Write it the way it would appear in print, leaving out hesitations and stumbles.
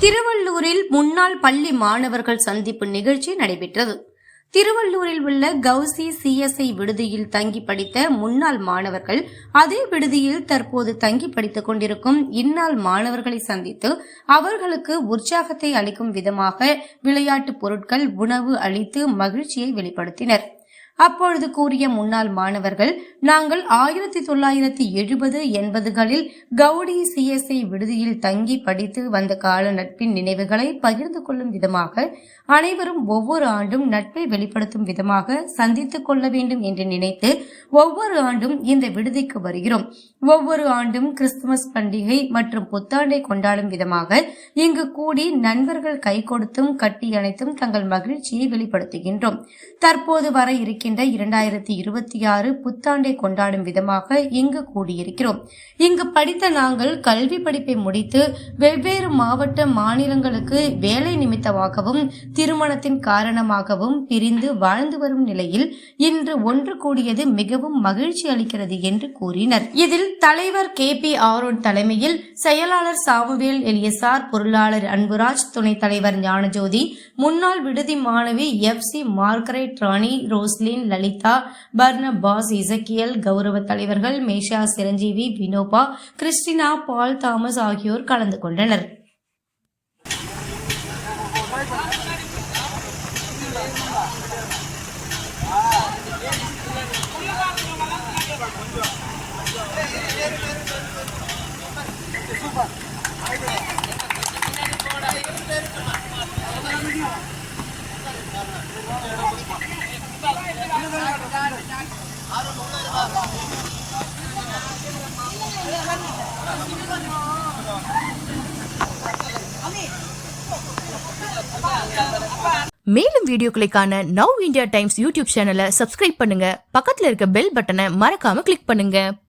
திருவள்ளூரில் முன்னாள் பள்ளி மாணவர்கள் சந்திப்பு நிகழ்ச்சி நடைபெற்றது. திருவள்ளூரில் உள்ள கௌசி சிஎஸ்ஐ விடுதியில் தங்கி படித்த முன்னாள் மாணவர்கள் அதே விடுதியில் தற்போது தங்கி படித்துக் கொண்டிருக்கும் இந்நாள் மாணவர்களை சந்தித்து அவர்களுக்கு உற்சாகத்தை அளிக்கும் விதமாக விளையாட்டுப் பொருட்கள், உணவு அளித்து மகிழ்ச்சியை வெளிப்படுத்தினர். அப்பொழுது கூறிய முன்னாள் மாணவர்கள், நாங்கள் 1970-80களில் கவுடி சிஎஸ்ஐ விடுதியில் தங்கி படித்து வந்த கால நட்பின் நினைவுகளை பகிர்ந்து கொள்ளும் விதமாக அனைவரும் ஒவ்வொரு ஆண்டும் நட்பை வெளிப்படுத்தும் விதமாக சந்தித்துக் கொள்ள வேண்டும் என்று நினைத்து ஒவ்வொரு ஆண்டும் இந்த விடுதிக்கு வருகிறோம். ஒவ்வொரு ஆண்டும் கிறிஸ்துமஸ் பண்டிகை மற்றும் புத்தாண்டை கொண்டாடும் விதமாக இங்கு கூடி நண்பர்கள் கை கொடுத்தும் கட்டி அணைத்தும் தங்கள் மகிழ்ச்சியை வெளிப்படுத்துகின்றோம். தற்போது வர இருக்கின்ற 2026 புத்தாண்டை கொண்டாடும் விதமாக இங்கு கூடியிருக்கிறோம். இங்கு படித்த நாங்கள் கல்வி படிப்பை முடித்து வெவ்வேறு மாவட்ட மாநிலங்களுக்கு வேலை நிமித்தமாகவும் திருமணத்தின் காரணமாகவும் பிரிந்து வாழ்ந்து வரும் நிலையில் இன்று ஒன்று கூடியது மிகவும் மகிழ்ச்சி அளிக்கிறது என்று கூறினர். இதில் தலைவர் KP ஆரோன் தலைமையில் செயலாளர் சாமுவேல் எலியசார், பொருளாளர் அன்புராஜ், துணைத் தலைவர் ஞானஜோதி, முன்னாள் விடுதி மாணவி FC Margaret Rani, Roslin, Lalitha, Barnabas, Isakkiyal, கௌரவ தலைவர்கள் Mesha, Chiranjeevi, Vinoba, Christina, Paul Thomas ஆகியோர் கலந்து கொண்டனர். மேலும் வீடியோக்களை காண நவ் இந்தியா டைம்ஸ் யூடியூப் சேனலை சப்ஸ்கிரைப் பண்ணுங்க. பக்கத்துல இருக்க பெல் பட்டனை மறக்காம கிளிக் பண்ணுங்க.